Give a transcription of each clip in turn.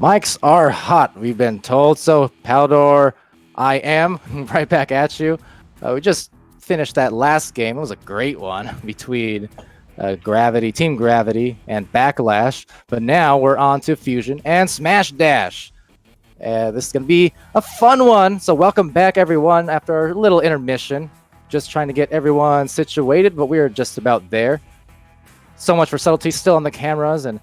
Mics are hot, we've been told. So, Palidore, I am right back at you. We just finished that last game. It was a great one between Team Gravity, and Backlash. But now we're on to Fusion and Smash Dash. This is going to be a fun one. So, welcome back, everyone, after our little intermission. Just trying to get everyone situated, but we are just about there. So much for subtlety still on the cameras. And,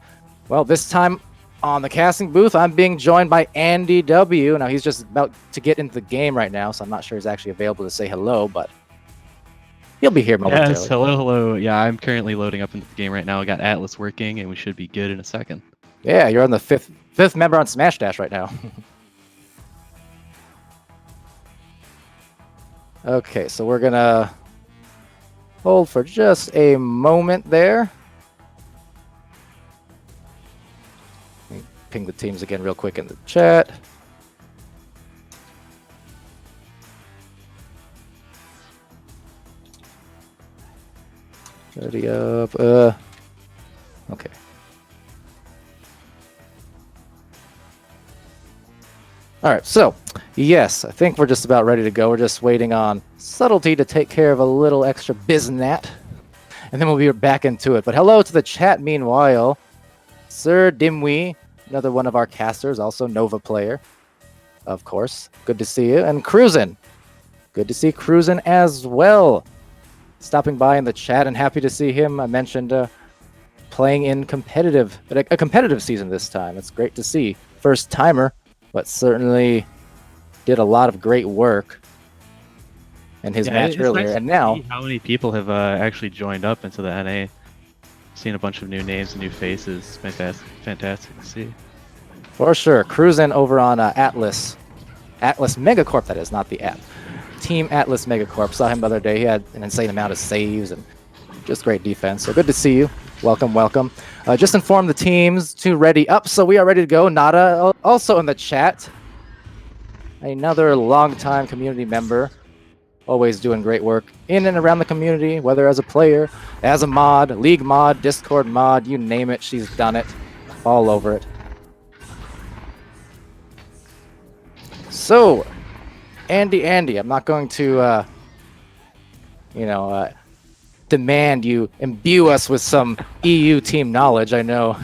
well, this time on the casting booth, I'm being joined by Andy W. Now, he's just about to get into the game right now, so I'm not sure he's actually available to say hello, but he'll be here momentarily. Yes, hello. Yeah, I'm currently loading up into the game right now. I got Atlas working, and we should be good in a second. Yeah, you're on the fifth member on Smash Dash right now. Okay, so we're gonna hold for just a moment there. Ping the teams again real quick in the chat. Ready up. Okay. All right, so yes, I think we're just about ready to go. We're just waiting on subtlety to take care of a little extra biznat, and then we'll be back into it. But hello to the chat meanwhile. Sir Dimwee, another one of our casters, also Nova player, of course. Good to see you. And Cruisin'. Good to see Cruisin' as well. Stopping by in the chat, and happy to see him. I mentioned playing in a competitive season this time. It's great to see. First timer, but certainly did a lot of great work in his match earlier. Nice and now, how many people have actually joined up into the NA? Seen a bunch of new names and new faces. Fantastic to see. For sure, cruising over on Atlas Megacorp. That is not the app. Team Atlas Megacorp. Saw him the other day. He had an insane amount of saves and just great defense. So good to see you. Welcome, welcome. Just inform the teams to ready up. So we are ready to go. Nada also in the chat. Another longtime community member. Always doing great work in and around the community, whether as a player, as a mod, League mod, Discord mod, you name it, she's done it. All over it. So, Andy, I'm not going to, demand you imbue us with some EU team knowledge. I know,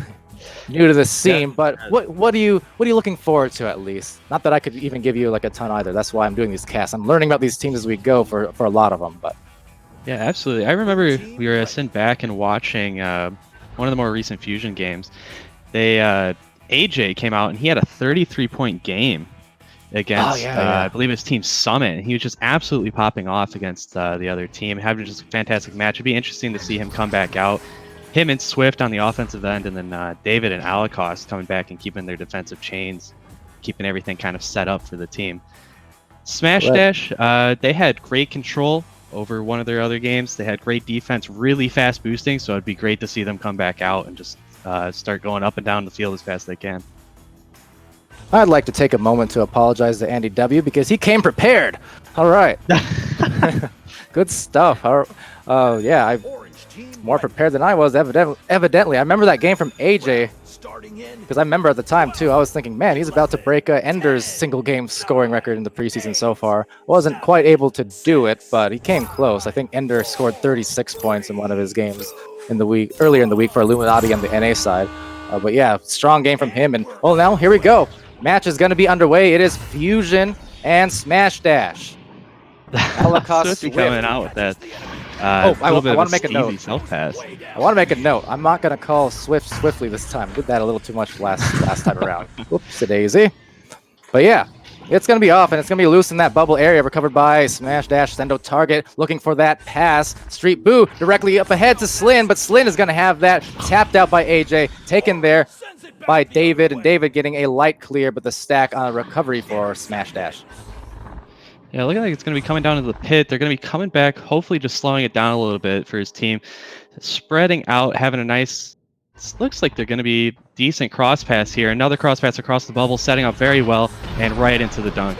new to the scene, but what are you looking forward to at least? Not that I could even give you like a ton either. That's why I'm doing these casts. I'm learning about these teams as we go for a lot of them. But yeah, absolutely. I remember we were sitting back and watching one of the more recent Fusion games. AJ came out and he had a 33-point game against I believe his team Summit, and he was just absolutely popping off against the other team, having just a fantastic match. It'd be interesting to see him come back out. Him and Swift on the offensive end, and then David and Alikos coming back and keeping their defensive chains, keeping everything kind of set up for the team. Smash Dash, they had great control over one of their other games. They had great defense, really fast boosting, so it'd be great to see them come back out and just start going up and down the field as fast as they can. I'd like to take a moment to apologize to Andy W because he came prepared. All right. Good stuff. Yeah, I'm more prepared than I was, evidently. I remember that game from AJ because I remember at the time, too, I was thinking, man, he's about to break Ender's single-game scoring record in the preseason so far. Wasn't quite able to do it, but he came close. I think Ender scored 36 points in one of his games earlier in the week for Illuminati on the NA side. But yeah, strong game from him. And, well, now, here we go. Match is going to be underway. It is Fusion and Smash Dash. Swift coming out with that. I want to make a note. Self-pass. I want to make a note. I'm not going to call Swift swiftly this time. I did that a little too much last time around. Whoopsie-daisy. But yeah, it's going to be off, and it's going to be loose in that bubble area, recovered by Smash Dash. Sendo target, looking for that pass. Street Boo directly up ahead to Slin, but Slin is going to have that tapped out by AJ, taken there by David, and David getting a light clear, but the stack on a recovery for Smash Dash. Yeah, look like it's going to be coming down to the pit. They're going to be coming back, hopefully just slowing it down a little bit for his team. Spreading out, having a nice... Looks like they're going to be decent cross pass here. Another cross pass across the bubble, setting up very well, and right into the dunk.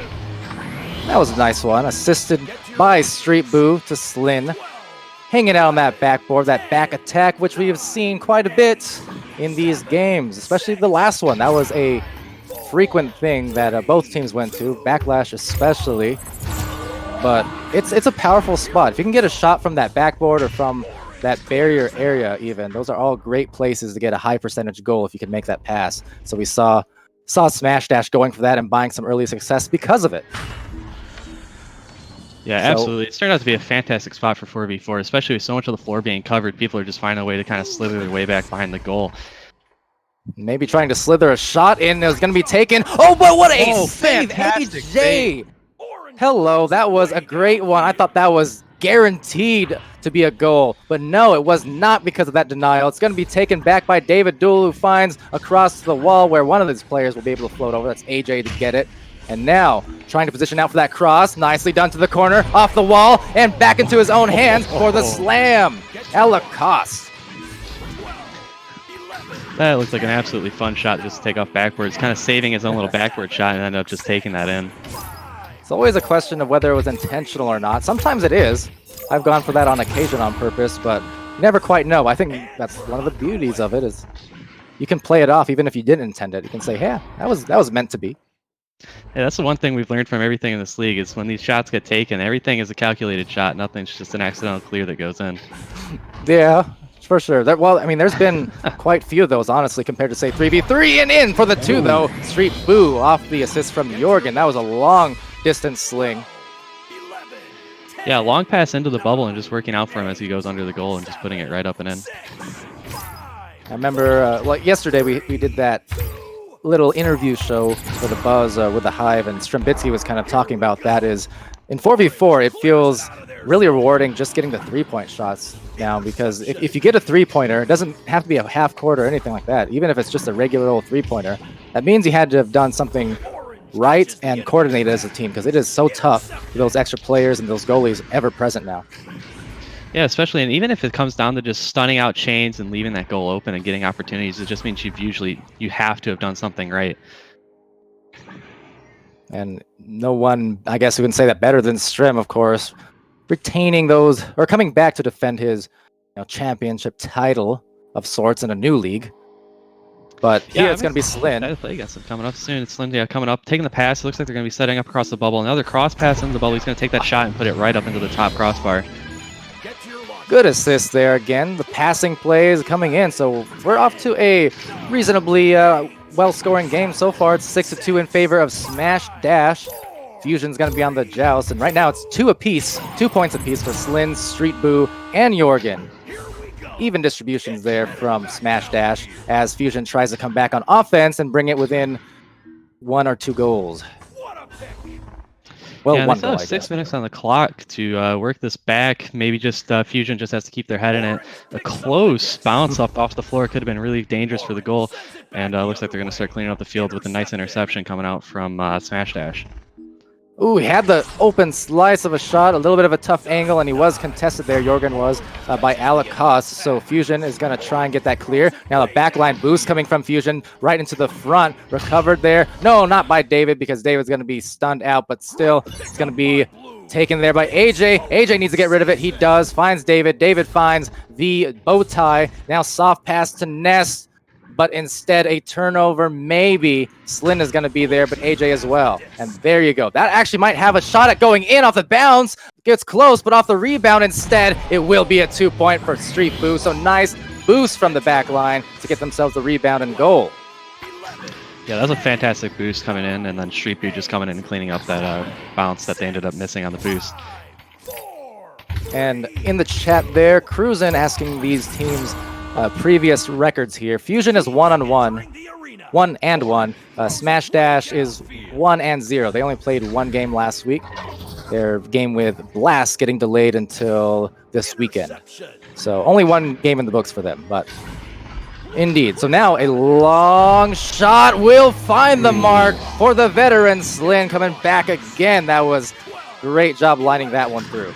That was a nice one. Assisted by Street Boo to Slin. Hanging out on that backboard, that back attack, which we have seen quite a bit in these games, especially the last one. That was a frequent thing that both teams went to, Backlash especially. But it's a powerful spot. If you can get a shot from that backboard or from that barrier area even, those are all great places to get a high percentage goal if you can make that pass. So we saw Smash Dash going for that and buying some early success because of it. Yeah, absolutely. It's turned out to be a fantastic spot for 4v4, especially with so much of the floor being covered. People are just finding a way to kind of slither their way back behind the goal. Maybe trying to slither a shot in. It was going to be taken. Oh, but what a save, AJ! Hello, that was a great one. I thought that was guaranteed to be a goal, but no, it was not because of that denial. It's going to be taken back by David Dool, who finds across the wall where one of his players will be able to float over. That's AJ to get it. And now, trying to position out for that cross. Nicely done to the corner, off the wall, and back into his own hands for the slam. Alacoste. That looks like an absolutely fun shot just to take off backwards, kind of saving his own little backward shot and ended up just taking that in. It's always a question of whether it was intentional or not. Sometimes it is. I've gone for that on occasion on purpose, but you never quite know. I think that's one of the beauties of it is you can play it off even if you didn't intend it. You can say, yeah, that was meant to be. Yeah, that's the one thing we've learned from everything in this league is when these shots get taken, everything is a calculated shot. Nothing's just an accidental clear that goes in. Yeah, for sure. Well, I mean, there's been quite a few of those, honestly, compared to, say, 3v3 and in for the 2, though. Street Boo off the assist from Jorgen. That was a long distance sling. Yeah, long pass into the bubble and just working out for him as he goes under the goal and just putting it right up and in. I remember like yesterday we did that little interview show for the Buzz with the Hive, and Strembitsky was kind of talking about that is in 4v4 it feels really rewarding just getting the 3-point shots now, because if you get a 3-pointer, it doesn't have to be a half court or anything like that. Even if it's just a regular old 3-pointer, that means you had to have done something right and coordinated as a team, because it is so tough for those extra players and those goalies ever present now. Yeah, especially, and even if it comes down to just stunning out chains and leaving that goal open and getting opportunities, it just means you have to have done something right. And no one, I guess, who can say that better than Strem, of course, retaining those or coming back to defend his championship title of sorts in a new league. But here it's going to be Slin. I got some coming up soon. It's Slin, coming up, taking the pass. It looks like they're going to be setting up across the bubble. Another cross pass into the bubble. He's going to take that shot and put it right up into the top crossbar. Good assist there again. The passing plays coming in. So we're off to a reasonably well-scoring game so far. It's 6-2 in favor of Smash Dash. Fusion's going to be on the joust. And right now it's 2 points apiece for Slin, Street Boo, and Jorgen. Even distributions there from Smash Dash as Fusion tries to come back on offense and bring it within 1 or 2 goals. Well, yeah, they still have 6 minutes on the clock to work this back. Maybe just Fusion just has to keep their head in it. A close bounce off the floor could have been really dangerous for the goal. And looks like they're going to start cleaning up the field with a nice interception coming out from Smash Dash. Ooh, he had the open slice of a shot, a little bit of a tough angle, and he was contested there, Jorgen was, by Alacoste. So Fusion is going to try and get that clear. Now the backline boost coming from Fusion right into the front. Recovered there. No, not by David, because David's going to be stunned out, but still it's going to be taken there by AJ. AJ needs to get rid of it. He does. Finds David. David finds the bow tie. Now soft pass to Ness, but instead a turnover. Maybe Slin is going to be there, but AJ as well. And there you go. That actually might have a shot at going in off the bounce. Gets close, but off the rebound instead, it will be a 2-point for Street Boo. So nice boost from the back line to get themselves the rebound and goal. Yeah, that was a fantastic boost coming in, and then Street Boo just coming in and cleaning up that bounce that they ended up missing on the boost. And in the chat there, Cruisin asking these teams previous records here. Fusion is 1-1. 1-1. Smash Dash is 1-0. They only played 1 game last week. Their game with Blast getting delayed until this weekend. So only 1 game in the books for them, but indeed. So now a long shot will find the mark for the veteran Slin coming back again. That was great job lining that one through.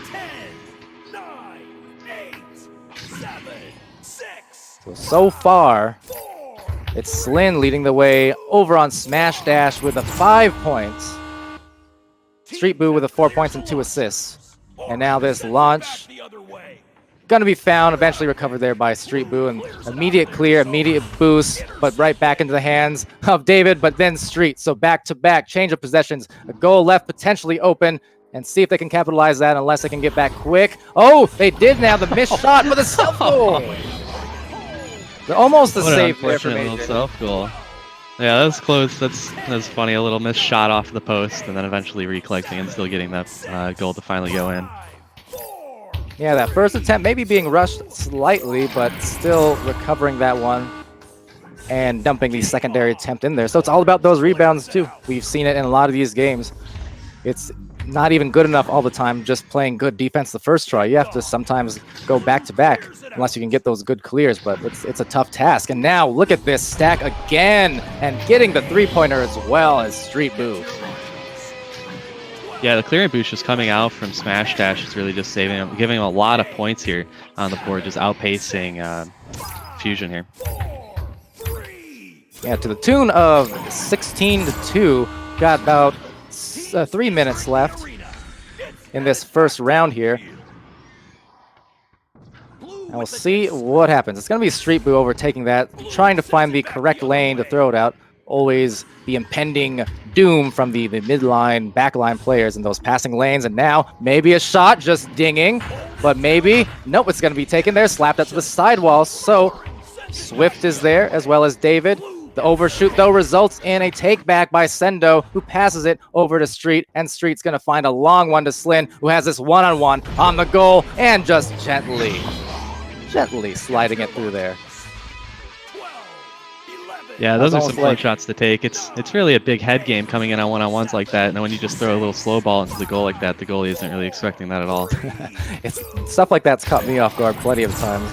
So far, it's Slin leading the way over on Smash Dash with 5 points. Street Boo with 4 points and 2 assists. And now this launch gonna be found, eventually recovered there by Street Boo, and immediate clear, immediate boost, but right back into the hands of David, but then Street. So back to back, change of possessions, a goal left potentially open, and see if they can capitalize that unless they can get back quick. Oh, they did now, the missed shot with a self-goal. Almost a save there for little self-goal. Yeah, that's close. That's funny. A little missed shot off the post, and then eventually recollecting and still getting that goal to finally go in. Yeah, that first attempt maybe being rushed slightly, but still recovering that one and dumping the secondary attempt in there. So it's all about those rebounds too. We've seen it in a lot of these games. It's not even good enough all the time just playing good defense the first try. You have to sometimes go back to back unless you can get those good clears, but it's a tough task. And now look at this stack again and getting the three-pointer as well as Street Boo. Yeah, the clearing boost just coming out from Smash Dash is really just saving him, giving him a lot of points here on the board, just outpacing Fusion here. Yeah, to the tune of 16-2. Got about 3 minutes left in this first round here. And we'll see what happens. It's going to be Street Boo overtaking that, trying to find the correct lane to throw it out. Always the impending doom from the midline, backline players in those passing lanes. And now maybe a shot just dinging, but maybe, nope, it's going to be taken there, slapped up to the sidewall. So Swift is there as well as David. The overshoot, though, results in a take-back by Sendo, who passes it over to Street, and Street's going to find a long one to Slin, who has this one-on-one on the goal, and just gently sliding it through there. Yeah, those are some fun shots to take. It's really a big head game coming in on one-on-ones like that, and then when you just throw a little slow ball into the goal like that, the goalie isn't really expecting that at all. It's stuff like that's caught me off guard plenty of times.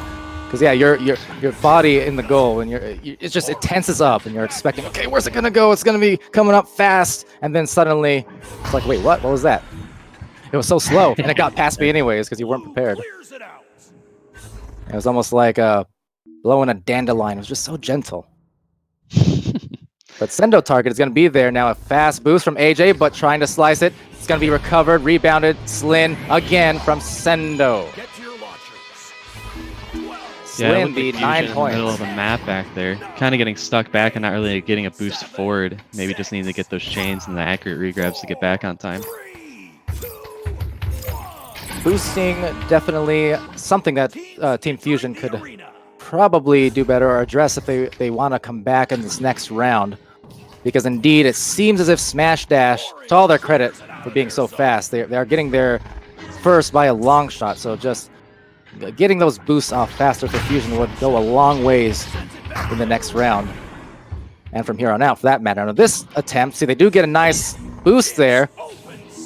Because yeah, your body in the goal, and it tenses up, and you're expecting, okay, where's it gonna go? It's gonna be coming up fast, and then suddenly it's like, wait, what? What was that? It was so slow, and it got past me anyways because you weren't prepared. It was almost like blowing a dandelion. It was just so gentle. But Sendo target is gonna be there now. A fast boost from AJ, but trying to slice it. It's gonna be recovered, rebounded, Slin again from Sendo. Yeah, Slin the 9 points. In the middle of the map back there. Kind of getting stuck back and not really getting a boost forward. Maybe just needing to get those chains and the accurate regrabs to get back on time. Boosting, definitely something that Team Fusion could probably do better or address if they want to come back in this next round. Because indeed, it seems as if Smash Dash, to all their credit for being so fast, they are getting there first by a long shot. So just getting those boosts off faster for Fusion would go a long ways in the next round. And from here on out, for that matter. Now this attempt, see, they do get a nice boost there.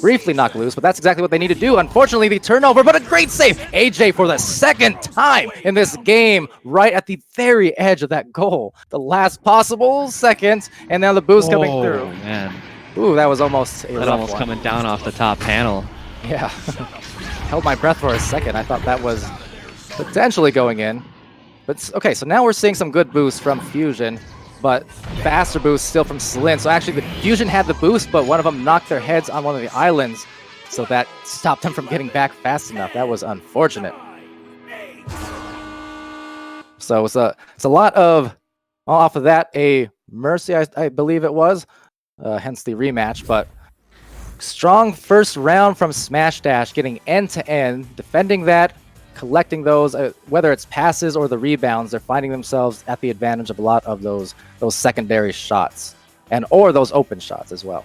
Briefly knock loose, but that's exactly what they need to do. Unfortunately, the turnover, but a great save. AJ for the second time in this game, right at the very edge of that goal. The last possible second, and now the boost coming through. Man. Ooh, that was almost a that almost coming down off the top panel. Yeah. Held my breath for a second. I thought that was potentially going in. But okay, so now we're seeing some good boosts from Fusion, but faster boosts still from Slin. So actually, the Fusion had the boost, but one of them knocked their heads on one of the islands, so that stopped them from getting back fast enough. That was unfortunate. So it's a lot of, off of that, a Mercy, I believe it was, hence the rematch, but strong first round from Smash Dash, getting end-to-end, defending that, collecting those, whether it's passes or the rebounds, they're finding themselves at the advantage of a lot of those secondary shots, or those open shots as well.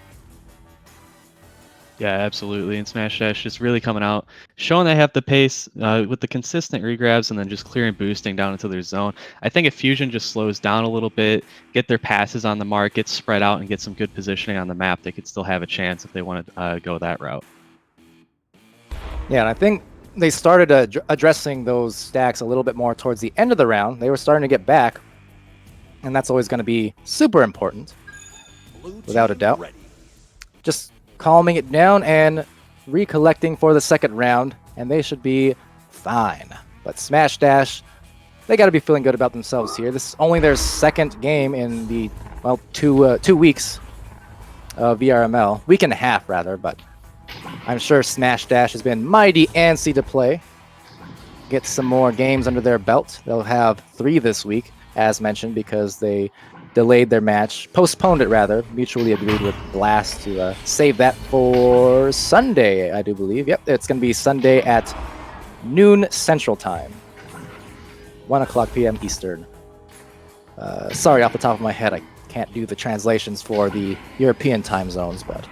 Yeah, absolutely. And Smash Dash just really coming out, showing they have the pace with the consistent regrabs and then just clearing boosting down into their zone. I think if Fusion just slows down a little bit, get their passes on the mark, get spread out, and get some good positioning on the map, they could still have a chance if they want to go that route. Yeah, and I think they started addressing those stacks a little bit more towards the end of the round. They were starting to get back, and that's always going to be super important, without a doubt. Just calming it down and recollecting for the second round, and they should be fine. But Smash Dash, they got to be feeling good about themselves here. This is only their second game in the, well, 2 weeks of VRML. Week and a half, rather, but I'm sure Smash Dash has been mighty antsy to play. get some more games under their belt. They'll have 3 this week, as mentioned, because they delayed their match, postponed it rather, mutually agreed with Blast to save that for Sunday, I do believe. Yep, it's going to be Sunday at noon Central Time, 1 o'clock p.m. Eastern. Sorry, off the top of my head, I can't do the translations for the European time zones, but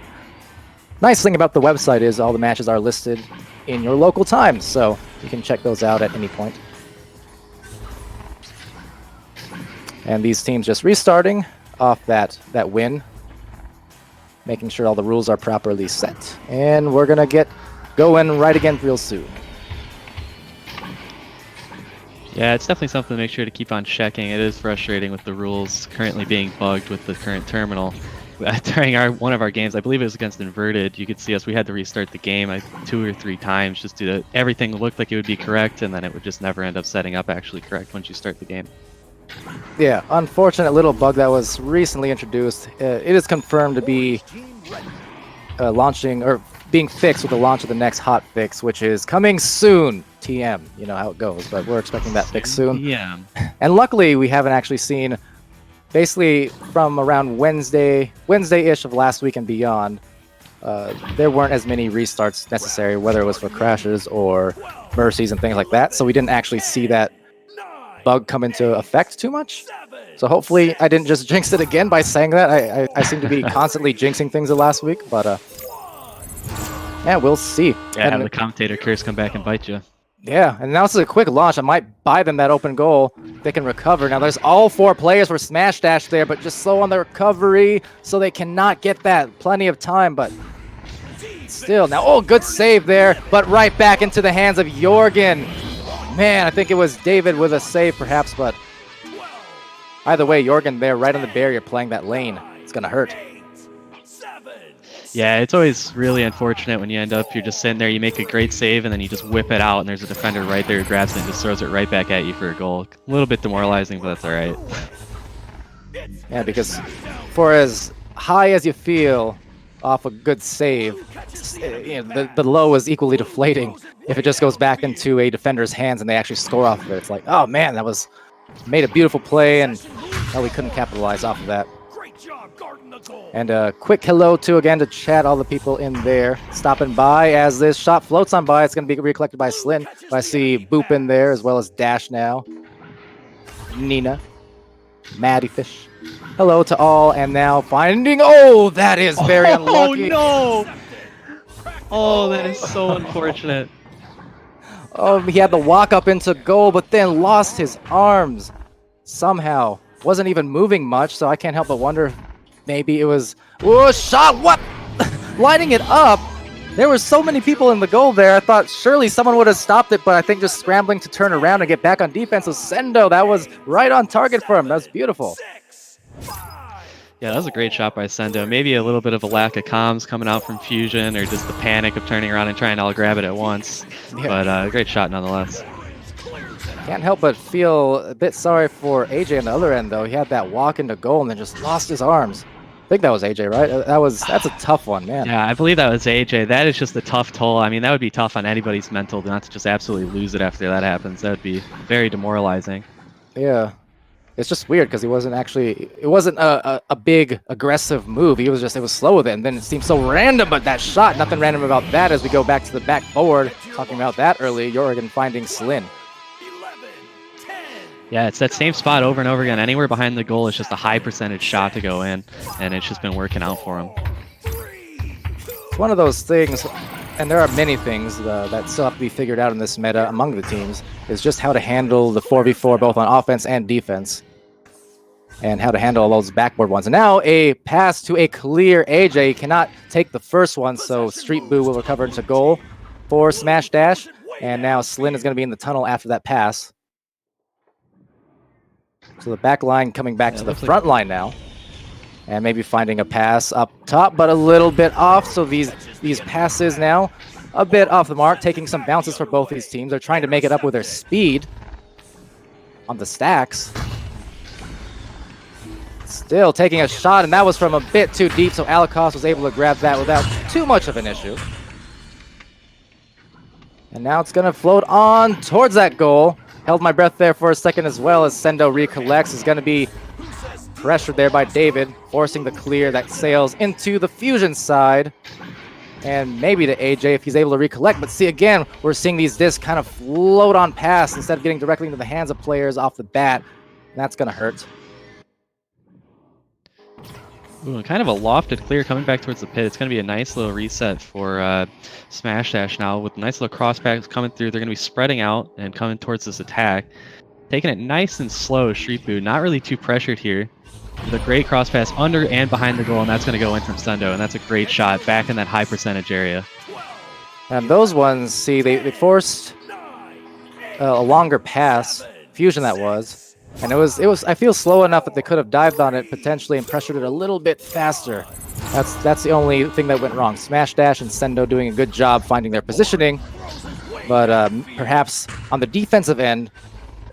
nice thing about the website is all the matches are listed in your local time, so you can check those out at any point. And these teams just restarting off that win, making sure all the rules are properly set. And we're going to get going right again real soon. Yeah, it's definitely something to make sure to keep on checking. It is frustrating with the rules currently being bugged with the current terminal. During one of our games, I believe it was against Inverted, you could see us, we had to restart the game 2 or 3 times just to everything looked like it would be correct, and then it would just never end up setting up actually correct once you start the game. Yeah, unfortunate little bug that was recently introduced. It is confirmed to be launching or being fixed with the launch of the next hot fix, which is coming soon. TM, you know how it goes, but we're expecting that fix soon. Yeah. And luckily, we haven't actually seen, basically from around Wednesday-ish of last week and beyond, there weren't as many restarts necessary, whether it was for crashes or mercies and things like that. So we didn't actually see that bug come into effect too much. So hopefully I didn't just jinx it again by saying that. I seem to be constantly jinxing things the last week, but yeah, we'll see. Yeah, have the commentator curse come back and bite you. Yeah, and now this is a quick launch. I might buy them that open goal. They can recover. Now there's all 4 players for Smash Dash there, but just slow on the recovery, so they cannot get that. Plenty of time, but still. Now, oh, good save there, but right back into the hands of Jorgen. Man, I think it was David with a save perhaps, but either way, Jorgen there right on the barrier playing that lane. It's going to hurt. Yeah, it's always really unfortunate when you end up, you're just sitting there, you make a great save, and then you just whip it out, and there's a defender right there who grabs it and just throws it right back at you for a goal. A little bit demoralizing, but that's all right. Yeah, because for as high as you feel off a good save, you know, the low is equally deflating if it just goes back into a defender's hands and they actually score off of it. It's like, oh man, that was made a beautiful play, and oh, we couldn't capitalize off of that. And a quick hello to again to chat, all the people in there stopping by as this shot floats on by. It's going to be recollected by Slin. I see Boop in there as well as Dash now. Nina, Maddie Fish. Hello to all, and now finding. Oh, that is very unlucky. Oh no! Oh, that is so unfortunate. Oh, he had the walk up into goal, but then lost his arms somehow. Wasn't even moving much, so I can't help but wonder. Maybe it was, oh, shot, what? Lighting it up. There were so many people in the goal there. I thought surely someone would have stopped it, but I think just scrambling to turn around and get back on defense was Sendo. That was right on target for him. That was beautiful. Yeah, that was a great shot by Sendo. Maybe a little bit of a lack of comms coming out from Fusion, or just the panic of turning around and trying to all grab it at once. Yeah. But great shot nonetheless. Can't help but feel a bit sorry for AJ on the other end, though. He had that walk into goal and then just lost his arms. I think that was AJ, right? That's a tough one, man. Yeah, I believe that was AJ. That is just a tough toll. I mean, that would be tough on anybody's mental not to just absolutely lose it after that happens. That would be very demoralizing. Yeah. It's just weird because it wasn't a big aggressive move. It was slow with it, and then it seemed so random, but that shot, nothing random about that as we go back to the backboard, talking about that early, Jorgen finding Slin. Yeah, it's that same spot over and over again. Anywhere behind the goal, it's just a high percentage shot to go in, and it's just been working out for him. It's one of those things, and there are many things that still have to be figured out in this meta among the teams, is just how to handle the 4v4 both on offense and defense, and how to handle all those backboard ones. And now a pass to a clear AJ. Cannot take the first one, so Street Boo will recover into goal for Smash Dash, and now Slin is going to be in the tunnel after that pass. So the back line coming back to the front line now. And maybe finding a pass up top, but a little bit off. So these passes now a bit off the mark, taking some bounces for both these teams. They're trying to make it up with their speed on the stacks. Still taking a shot, and that was from a bit too deep, so Alikos was able to grab that without too much of an issue. And now it's going to float on towards that goal. Held my breath there for a second as well as Sendo recollects. Is going to be pressured there by David, forcing the clear that sails into the Fusion side. And maybe to AJ if he's able to recollect. But see, again, we're seeing these discs kind of float on past instead of getting directly into the hands of players off the bat. And that's going to hurt. Ooh, kind of a lofted clear coming back towards the pit. It's going to be a nice little reset for Smash Dash now with nice little crossbacks coming through. They're going to be spreading out and coming towards this attack. Taking it nice and slow, Shripu. Not really too pressured here. With a great cross pass under and behind the goal, and that's going to go in from Sendo, and that's a great shot back in that high percentage area. And those ones, see, they forced a longer pass, Fusion that was, and it was I feel slow enough that they could have dived on it potentially and pressured it a little bit faster. That's the only thing that went wrong. Smash Dash and Sendo doing a good job finding their positioning, but perhaps on the defensive end,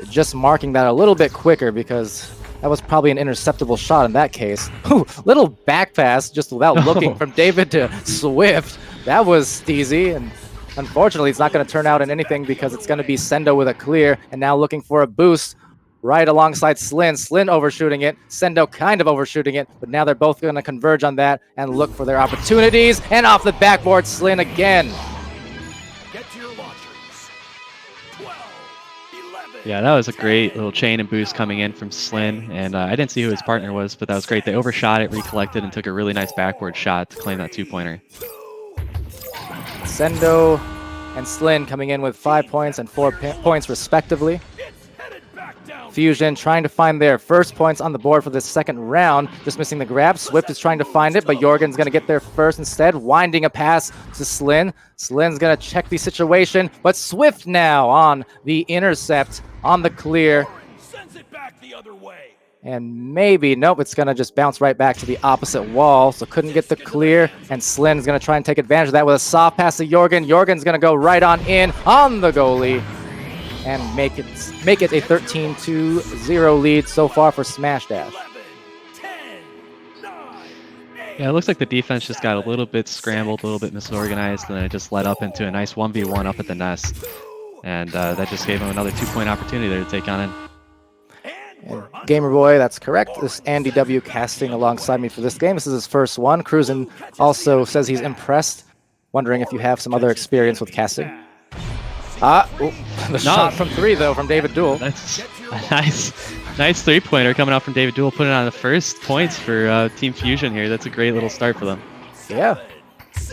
just marking that a little bit quicker because that was probably an interceptable shot in that case. Ooh, little back pass just without looking from David to Swift. That was steezy, and unfortunately it's not going to turn out in anything because it's going to be Sendo with a clear, and now looking for a boost right alongside Slin. Slin overshooting it, Sendo kind of overshooting it, but now they're both going to converge on that and look for their opportunities, and off the backboard, Slin again. Yeah, that was a great little chain and boost coming in from Slin, and I didn't see who his partner was, but that was great. They overshot it, recollected, and took a really nice backward shot to claim that two-pointer. Sendo and Slin coming in with 5 points and 4 points respectively. Fusion trying to find their first points on the board for this second round. Just missing the grab. Swift is trying to find it, but Jorgen's going to get there first instead. Winding a pass to Slin. Slin's going to check the situation, but Swift now on the intercept, on the clear. Sends it back the other way. And maybe, nope, it's going to just bounce right back to the opposite wall. So couldn't get the clear, and Slin is going to try and take advantage of that with a soft pass to Jorgen. Jorgen's going to go right on in on the goalie and make it a 13-0 lead so far for Smash Dash. Yeah, it looks like the defense just got a little bit scrambled, a little bit misorganized, and then it just led up into a nice 1v1 up at the nest. And that just gave him another 2-point opportunity there to take on in. And Gamer Boy, that's correct. This Andy W casting alongside me for this game. This is his first one. Cruisin also says he's impressed. Wondering if you have some other experience with casting. The shot from 3 though from David Duel. That's a nice 3-pointer coming out from David Duel, putting on the first points for Team Fusion here. That's a great little start for them. Yeah,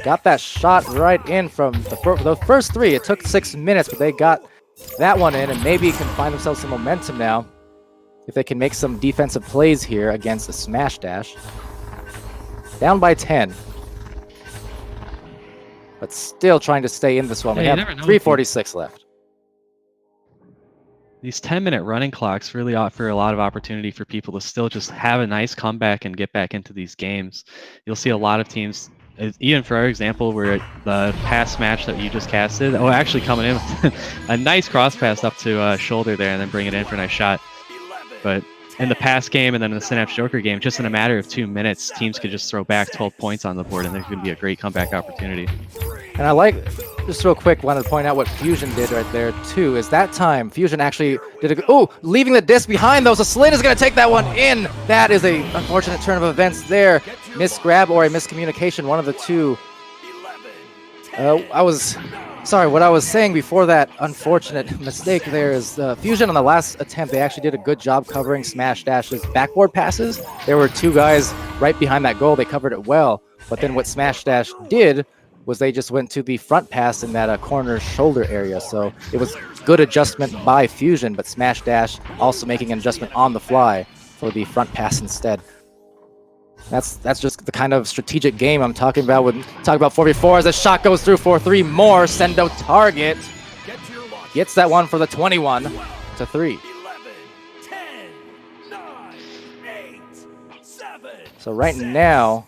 got that shot right in from the first 3. It took 6 minutes, but they got that one in, and maybe can find themselves some momentum now if they can make some defensive plays here against the Smash Dash. Down by 10. But still trying to stay in this one. We have 3:46 left. These 10-minute running clocks really offer a lot of opportunity for people to still just have a nice comeback and get back into these games. You'll see a lot of teams, even for our example, where the past match that you just casted, actually coming in with a nice cross pass up to shoulder there and then bring it in for a nice shot. But in the past game and then in the Synapse Joker game, just in a matter of 2 minutes, teams could just throw back 12 points on the board, and there could be a great comeback opportunity. And I like, just real quick, wanted to point out what Fusion did right there, too, is that time Fusion actually did leaving the disc behind, though, so Slin is going to take that one in. That is a unfortunate turn of events there. Misgrab or a miscommunication, one of the two. Sorry, what I was saying before that unfortunate mistake there is Fusion on the last attempt, they actually did a good job covering Smash Dash's backboard passes. There were 2 guys right behind that goal. They covered it well. But then what Smash Dash did was they just went to the front pass in that corner shoulder area. So it was good adjustment by Fusion, but Smash Dash also making an adjustment on the fly for the front pass instead. That's just the kind of strategic game I'm talking about when talking about 4v4 as the shot goes through for 3 more. Sendo target gets that one for the 21-3. So right now,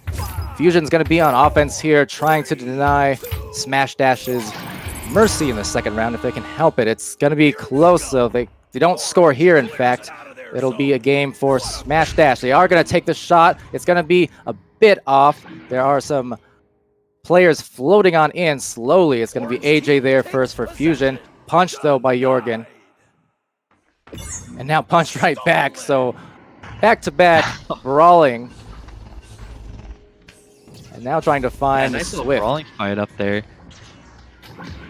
Fusion's going to be on offense here, trying to deny Smash Dash's mercy in the second round if they can help it. It's going to be close, though. They don't score here, in fact. It'll be a game for Smash Dash. They are going to take the shot. It's going to be a bit off. There are some players floating on in slowly. It's going to be AJ there first for Fusion. Punch, though, by Jorgen. And now punch right back. So back-to-back brawling. And now trying to find nice little Swift. brawling fight up there.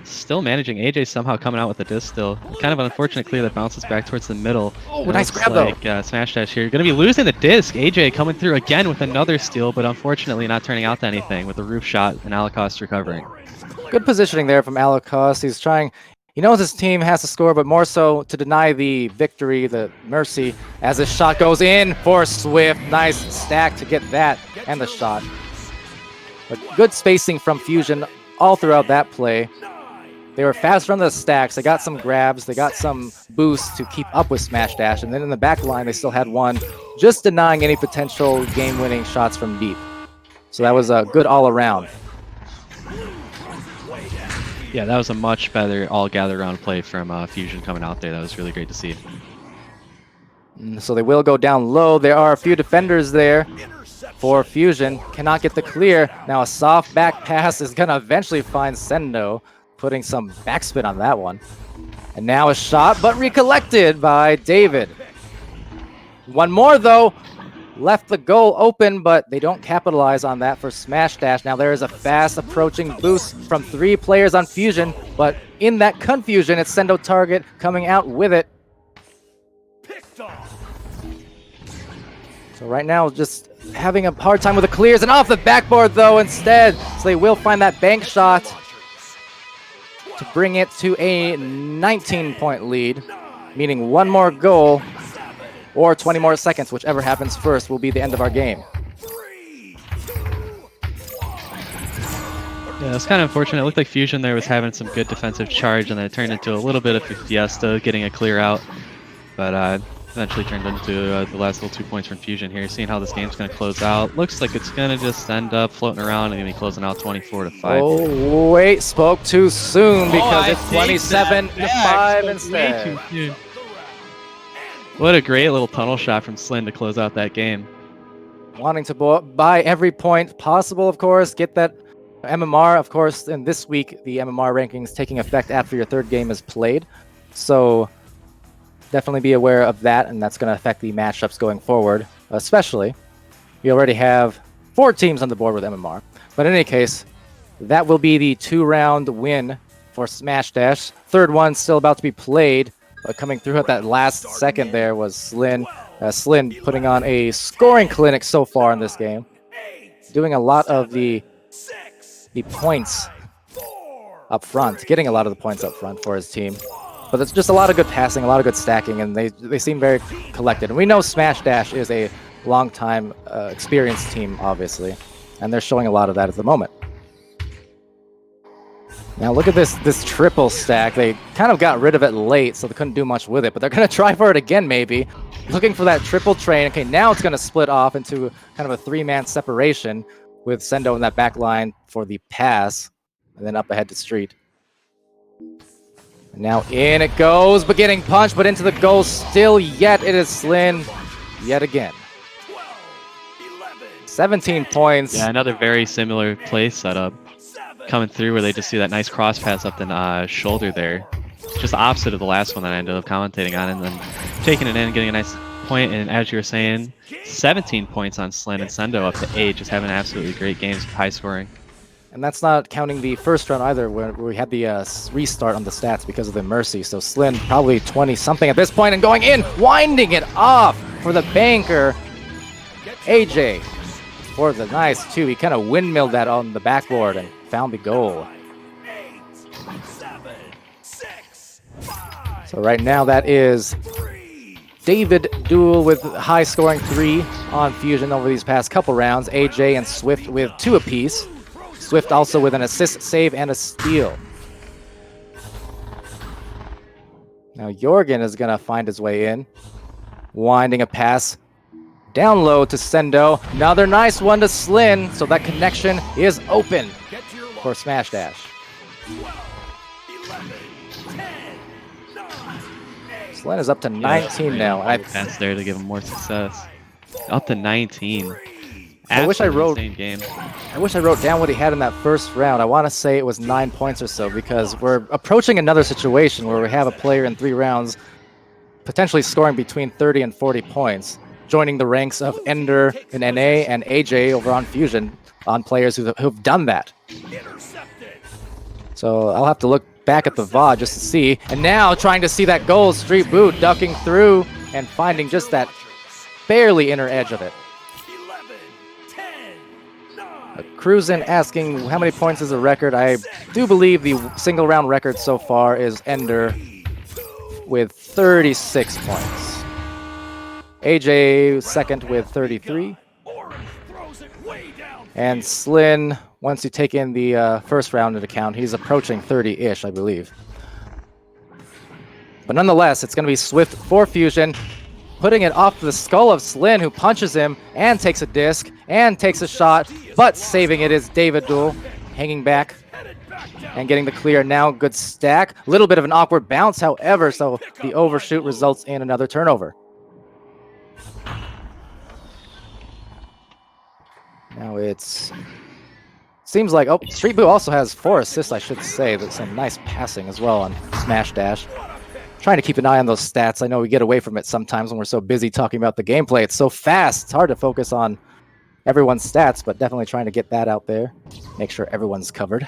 Still managing. AJ somehow coming out with the disc still. Kind of an unfortunate clear that bounces back towards the middle. Oh, nice grab though. Smash Dash here. Going to be losing the disc. AJ coming through again with another steal, but unfortunately not turning out to anything with the roof shot and Alakost recovering. Good positioning there from Alakost. He's trying, he knows his team has to score, but more so to deny the victory, the mercy, as his shot goes in for Swift. Nice stack to get that and the shot. But good spacing from Fusion all throughout that play. They were faster on the stacks. They got some grabs. They got some boosts to keep up with Smash Dash. And then in the back line, they still had one, just denying any potential game-winning shots from deep. So that was a good all-around. Yeah, that was a much better all-gather-round play from Fusion coming out there. That was really great to see. So they will go down low. There are a few defenders there for Fusion. Cannot get the clear. Now a soft back pass is going to eventually find Sendo, putting some backspin on that one. And now a shot, but recollected by David. One more, though. Left the goal open, but they don't capitalize on that for Smash Dash. Now there is a fast approaching boost from 3 players on Fusion, but in that confusion, it's Sendo Target coming out with it. So right now, just having a hard time with the clears, and off the backboard, though, instead. So they will find that bank shot to bring it to a 19-point lead, meaning one more goal or 20 more seconds, whichever happens first, will be the end of our game. Yeah, it's kind of unfortunate. It looked like Fusion there was having some good defensive charge, and then it turned into a little bit of a fiesta, getting a clear out. But eventually turned into the last little 2 points from Fusion here. Seeing how this game's going to close out. Looks like it's going to just end up floating around and going to be closing out 24-5. Oh, wait, spoke too soon because it's 27-5 instead. What a great little tunnel shot from Slin to close out that game. Wanting to buy every point possible, of course, get that MMR, of course, and this week the MMR rankings taking effect after your 3rd game is played. So definitely be aware of that, and that's going to affect the matchups going forward, especially. We already have 4 teams on the board with MMR. But in any case, that will be the 2-round win for Smash Dash. 3rd one still about to be played, but coming through at that last second there was Slin. Slin putting on a scoring clinic so far in this game. Doing a lot of the points up front, getting a lot of the points up front for his team. But it's just a lot of good passing, a lot of good stacking, and they seem very collected. And we know Smash Dash is a long-time experienced team, obviously, and they're showing a lot of that at the moment. Now look at this triple stack. They kind of got rid of it late, so they couldn't do much with it, but they're going to try for it again, maybe. Looking for that triple train. Okay, now it's going to split off into kind of a 3-man separation with Sendo in that back line for the pass, and then up ahead to Street. And now in it goes, but getting punched, but into the goal still yet. It is Slin yet again. 17 points. Yeah, another very similar play setup coming through where they just see that nice cross pass up the shoulder there. Just opposite of the last one that I ended up commentating on, and then taking it in and getting a nice point. And as you were saying, 17 points on Slin, and Sendo up to 8, just having absolutely great games, high scoring. And that's not counting the first round either, where we had the restart on the stats because of the mercy. So Slin probably 20-something at this point, and going in, winding it off for the banker. AJ for the nice 2. He kind of windmilled that on the backboard and found the goal. So right now that is David Duel with high scoring 3 on Fusion over these past couple rounds. AJ and Swift with 2 apiece. Swift also with an assist, save, and a steal. Now Jorgen is going to find his way in. Winding a pass down low to Sendo. Another nice one to Slin, so that connection is open for Smash Dash. Slin is up to 19 now. Pass there to give him more success. Up to 19. I wish I wrote. Insane game. I wish I wrote down what he had in that first round. I want to say it was 9 points or so because we're approaching another situation where we have a player in 3 rounds potentially scoring between 30 and 40 points, joining the ranks of Ender in NA and AJ over on Fusion on players who've done that. So I'll have to look back at the VOD just to see. And now trying to see that goal, Street Boot ducking through and finding just that barely inner edge of it. Cruisin asking how many points is the record. I do believe the single round record so far is Ender with 36 points. AJ second with 33. And Slin, once you take in the first round into account, he's approaching 30-ish, I believe. But nonetheless, it's going to be Swift for Fusion, putting it off the skull of Slin, who punches him and takes a disc and takes a shot, but saving it is David Duel, hanging back and getting the clear. Now good stack. A little bit of an awkward bounce, however, so the overshoot results in another turnover. Now seems like, Street Boo also has 4 assists, I should say. That's some nice passing as well on Smash Dash. Trying to keep an eye on those stats. I know we get away from it sometimes when we're so busy talking about the gameplay. It's so fast. It's hard to focus on everyone's stats, but definitely trying to get that out there. Make sure everyone's covered.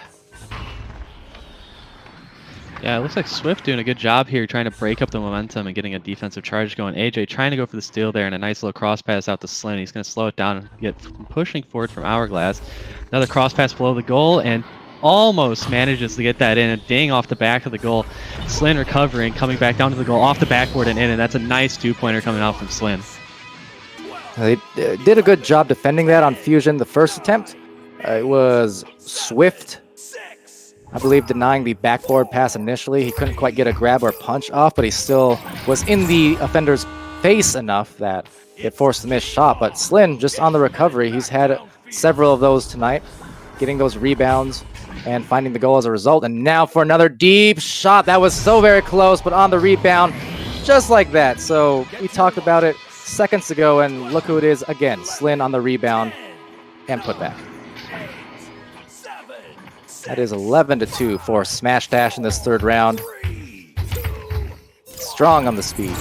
Yeah, it looks like Swift doing a good job here trying to break up the momentum and getting a defensive charge going. AJ trying to go for the steal there and a nice little cross pass out to Slin. He's going to slow it down and get pushing forward from Hourglass. Another cross pass below the goal and almost manages to get that in and ding off the back of the goal. Slin recovering, coming back down to the goal, off the backboard and in, and that's a nice 2-pointer coming out from Slin. They did a good job defending that on Fusion the first attempt. It was Swift, I believe, denying the backboard pass initially. He couldn't quite get a grab or punch off, but he still was in the offender's face enough that it forced the missed shot. But Slin, just on the recovery, he's had several of those tonight, getting those rebounds and finding the goal as a result. And now for another deep shot. That was so very close, but on the rebound, just like that. So we talked about it seconds ago, and look who it is again. Slin on the rebound and put back. That is 11-2 for Smash Dash in this third round. Strong on the speed.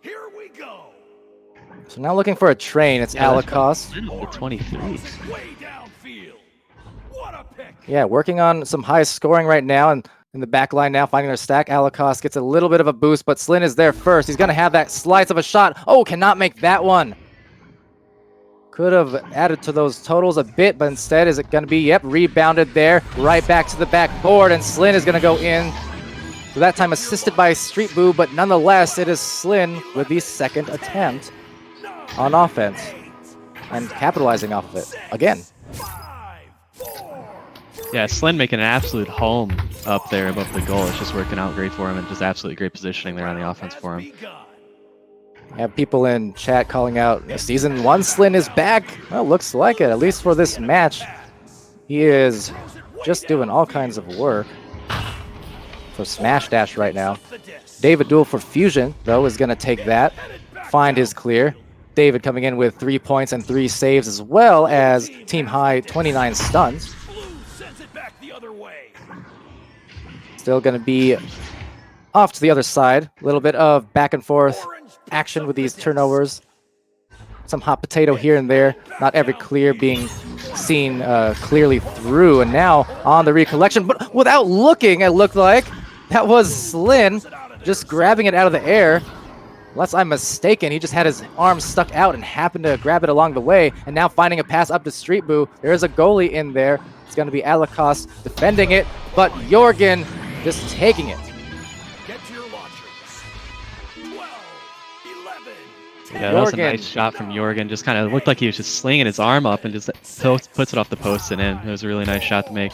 Here we go. So now looking for a train. It's Alakos. 23. Yeah, working on some high scoring right now, and in the back line now, finding their stack. Alakos gets a little bit of a boost, but Slin is there first. He's going to have that slice of a shot. Oh, cannot make that one. Could have added to those totals a bit, but instead is it going to be, yep, rebounded there, right back to the backboard, and Slin is going to go in. So that time assisted by Street Boo, but nonetheless, it is Slin with the second attempt on offense and capitalizing off of it again. Yeah, Slin making an absolute home up there above the goal. It's just working out great for him and just absolutely great positioning there on the offense for him. I have people in chat calling out Season 1 Slin is back. Well, looks like it, at least for this match. He is just doing all kinds of work for Smash Dash right now. David Duel for Fusion, though, is going to take that, find his clear. David coming in with 3 points and 3 saves, as well as team high 29 stuns. Still going to be off to the other side. A little bit of back and forth action with these turnovers. Some hot potato here and there. Not every clear being seen clearly through. And now on the recollection, but without looking, it looked like that was Slin just grabbing it out of the air. Unless I'm mistaken, he just had his arm stuck out and happened to grab it along the way. And now finding a pass up to Street Boo. There is a goalie in there. It's going to be Alakos defending it, but Jorgen just taking it. Yeah, that was a nice shot from Jorgen. Just kind of looked like he was just slinging his arm up and just puts it off the post and in. It was a really nice shot to make.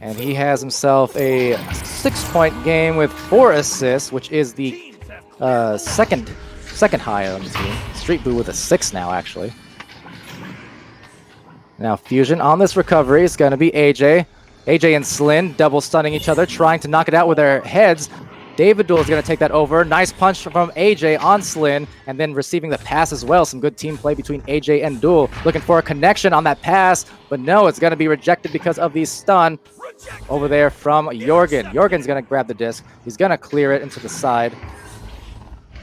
And he has himself a 6-point game with 4 assists, which is the second high on the team. Street Boo with a 6 now, actually. Now Fusion on this recovery is going to be AJ. AJ and Slin double stunning each other, trying to knock it out with their heads. David Duel is going to take that over. Nice punch from AJ on Slin, and then receiving the pass as well. Some good team play between AJ and Duel. Looking for a connection on that pass, but no, it's going to be rejected because of the stun over there from Jorgen. Jorgen's going to grab the disc. He's going to clear it into the side.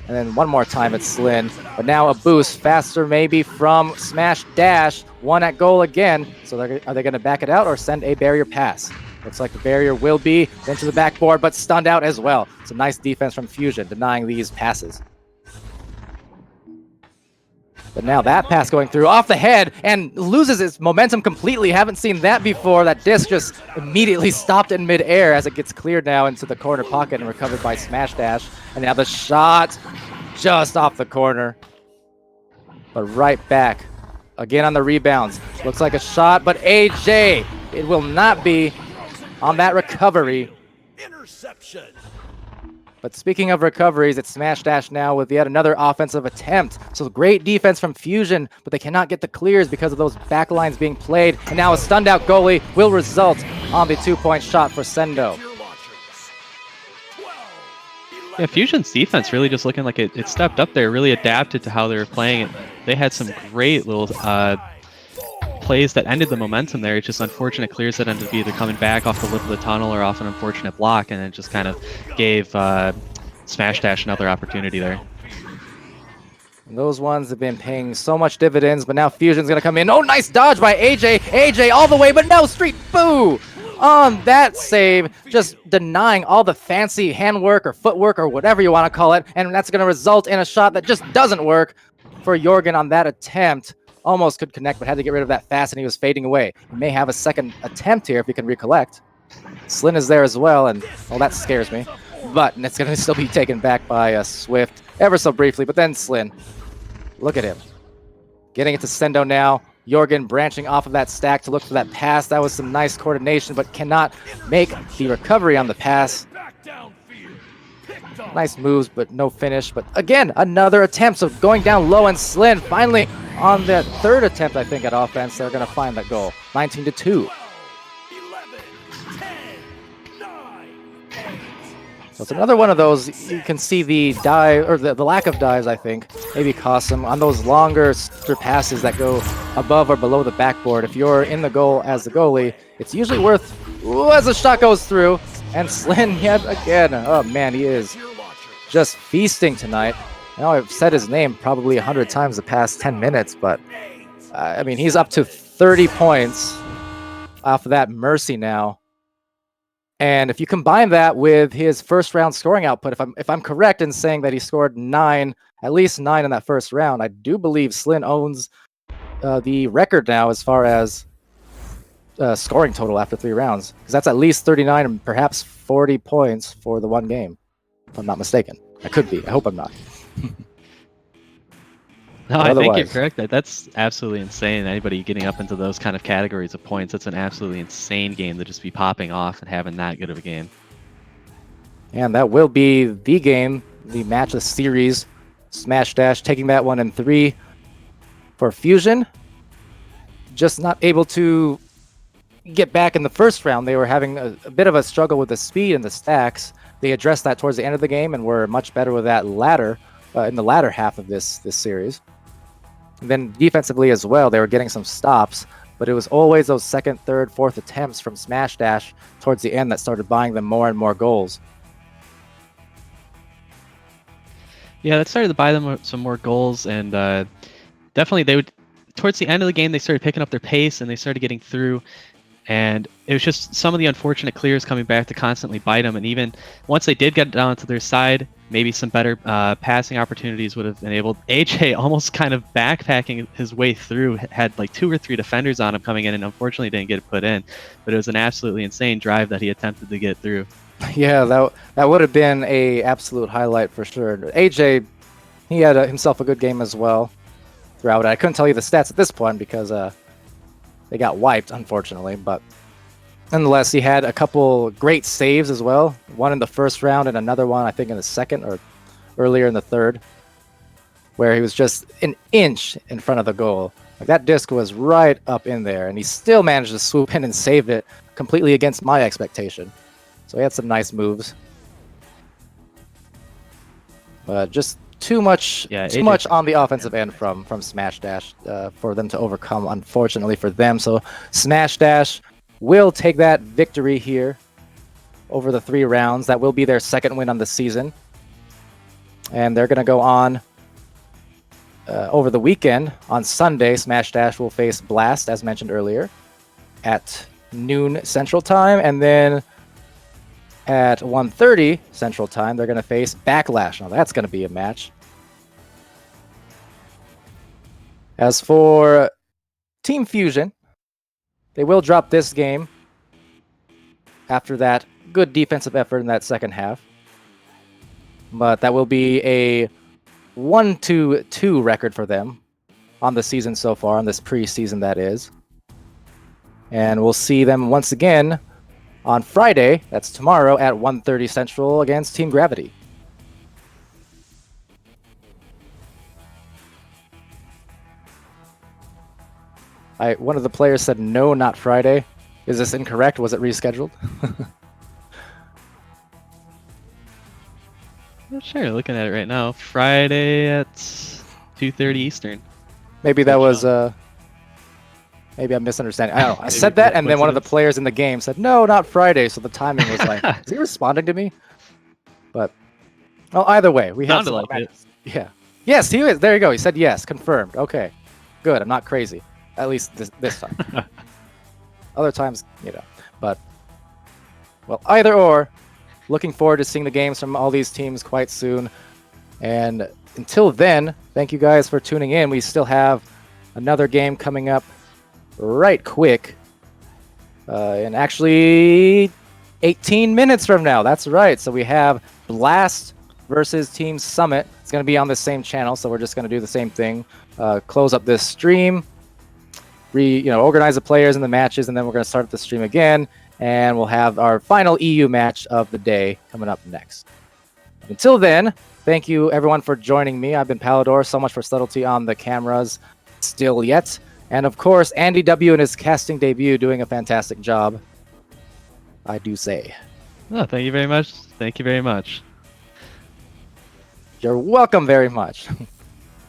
And then one more time it's Slin. But now a boost, faster maybe from Smash Dash. One at goal again. So are they going to back it out or send a barrier pass? Looks like the barrier will be then to the backboard, but stunned out as well. Some nice defense from Fusion, denying these passes. But now that pass going through off the head and loses its momentum completely. Haven't seen that before. That disc just immediately stopped in midair as it gets cleared now into the corner pocket and recovered by Smash Dash. And now the shot just off the corner. But right back. Again on the rebounds. Looks like a shot, but AJ, it will not be on that recovery. Interception. But speaking of recoveries, it's Smash Dash now with yet another offensive attempt. So great defense from Fusion, but they cannot get the clears because of those back lines being played. And now a stunned out goalie will result on the 2-point shot for Sendo. Yeah, Fusion's defense really just looking like it stepped up there, really adapted to how they were playing it. They had some great little plays that ended the momentum there. It's just unfortunate clears that ended up either coming back off the lip of the tunnel or off an unfortunate block, and it just kind of gave Smash Dash another opportunity there. And those ones have been paying so much dividends, but now Fusion's going to come in. Oh, nice dodge by AJ. AJ all the way, but no, Street Boo on that save, just denying all the fancy handwork or footwork or whatever you want to call it, and that's going to result in a shot that just doesn't work for Jorgen on that attempt. Almost could connect, but had to get rid of that fast, and he was fading away. He may have a second attempt here if he can recollect. Slin is there as well, and well, that scares me. But it's going to still be taken back by Swift ever so briefly, but then Slin. Look at him. Getting it to Sendo now. Jorgen branching off of that stack to look for that pass. That was some nice coordination, but cannot make the recovery on the pass. Nice moves, but no finish. But again, another attempt. So going down low, and Slin finally on that third attempt, I think, at offense, they're going to find that goal. 19-2. So it's another one of those. You can see the dive, or the lack of dives, I think, maybe cost them on those longer passes that go above or below the backboard. If you're in the goal as the goalie, it's usually worth, as the shot goes through. And Slin yet again. Oh man, he is just feasting tonight. I know I've said his name probably 100 times the past 10 minutes, but I mean, he's up to 30 points off of that Mercy now. And if you combine that with his first round scoring output, if I'm correct in saying that he scored at least 9 in that first round, I do believe Slin owns the record now as far as scoring total after 3 rounds, because that's at least 39 and perhaps 40 points for the one game, if I'm not mistaken. I could be. I hope I'm not. No, I think you're correct. That's absolutely insane. Anybody getting up into those kind of categories of points, that's an absolutely insane game to just be popping off and having that good of a game. And that will be the game, the match of the series. Smash Dash taking that one in 3 for Fusion. Just not able to get back in the first round. They were having a bit of a struggle with the speed and the stacks. They addressed that towards the end of the game and were much better with that latter in the latter half of this series. And then defensively as well, they were getting some stops, but it was always those second, third, fourth attempts from Smash Dash towards the end that started buying them more and more goals. Yeah, that started to buy them some more goals, and definitely they would, towards the end of the game, they started picking up their pace and they started getting through. And it was just some of the unfortunate clears coming back to constantly bite them. And even once they did get down to their side, maybe some better passing opportunities would have enabled AJ almost kind of backpacking his way through. Had like 2 or 3 defenders on him coming in, and unfortunately didn't get it put in. But it was an absolutely insane drive that he attempted to get through. Yeah, that would have been a absolute highlight for sure. AJ, he had himself a good game as well throughout it. I couldn't tell you the stats at this point because they got wiped, unfortunately, but nonetheless, he had a couple great saves as well. One in the first round and another one, I think, in the second or earlier in the third, where he was just an inch in front of the goal. Like, that disc was right up in there, and he still managed to swoop in and save it completely against my expectation. So he had some nice moves. But just too much on the offensive end from Smash Dash for them to overcome, unfortunately for them. So Smash Dash will take that victory here over the 3 rounds. That will be their second win on the season. And they're going to go on over the weekend. On Sunday, Smash Dash will face Blast, as mentioned earlier, at noon Central Time. And then at 1:30 Central Time, they're going to face Backlash. Now, that's going to be a match. As for Team Fusion, they will drop this game after that good defensive effort in that second half. But that will be a 1-2 record for them on the season so far, on this preseason that is. And we'll see them once again on Friday, that's tomorrow, at 1:30 Central against Team Gravity. One of the players said no, not Friday. Is this incorrect? Was it rescheduled? Not sure. Looking at it right now, Friday at 2:30 Eastern. Maybe that was maybe I'm misunderstanding. I don't know. I said that, and then one of the players in the game said no, not Friday. So the timing was like, is he responding to me? But well, either way, we have some like it. Yeah. Yes, he is. There you go. He said yes, confirmed. Okay, good. I'm not crazy. At least this time. Other times, you know. But well, either or. Looking forward to seeing the games from all these teams quite soon. And until then, thank you guys for tuning in. We still have another game coming up right quick. And actually 18 minutes from now. That's right. So we have Blast versus Team Summit. It's going to be on the same channel, so we're just going to do the same thing. Close up this stream, organize the players and the matches, and then we're going to start the stream again. And we'll have our final EU match of the day coming up next. Until then, thank you everyone for joining me. I've been Palidore. So much for subtlety on the cameras still yet. And of course, Andy W. in his casting debut doing a fantastic job, I do say. Oh, thank you very much. Thank you very much. You're welcome very much.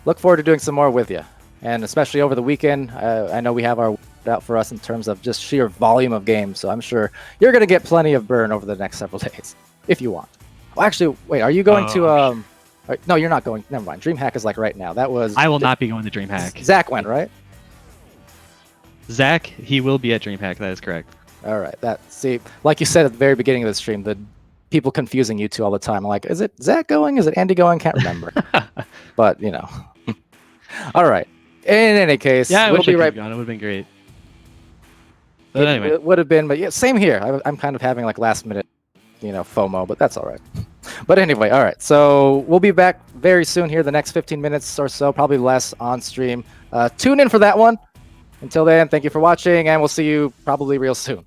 Look forward to doing some more with you. And especially over the weekend, I know we have our out for us in terms of just sheer volume of games. So I'm sure you're going to get plenty of burn over the next several days, if you want. Well, actually, wait, are you going to... no, you're not going. Never mind. DreamHack is like right now. That was... I will not be going to DreamHack. Zach went, right? Zach, he will be at DreamHack. That is correct. All right. See, like you said at the very beginning of the stream, the people confusing you two all the time. I'm like, is it Zach going? Is it Andy going? Can't remember. But, you know. All right. In any case, yeah, we'll be right back. It would have been great. But anyway, it would have been, but yeah, same here. I'm kind of having like last minute, FOMO, but that's all right. But anyway, all right. So we'll be back very soon here, the next 15 minutes or so, probably less on stream. Tune in for that one. Until then, thank you for watching, and we'll see you probably real soon.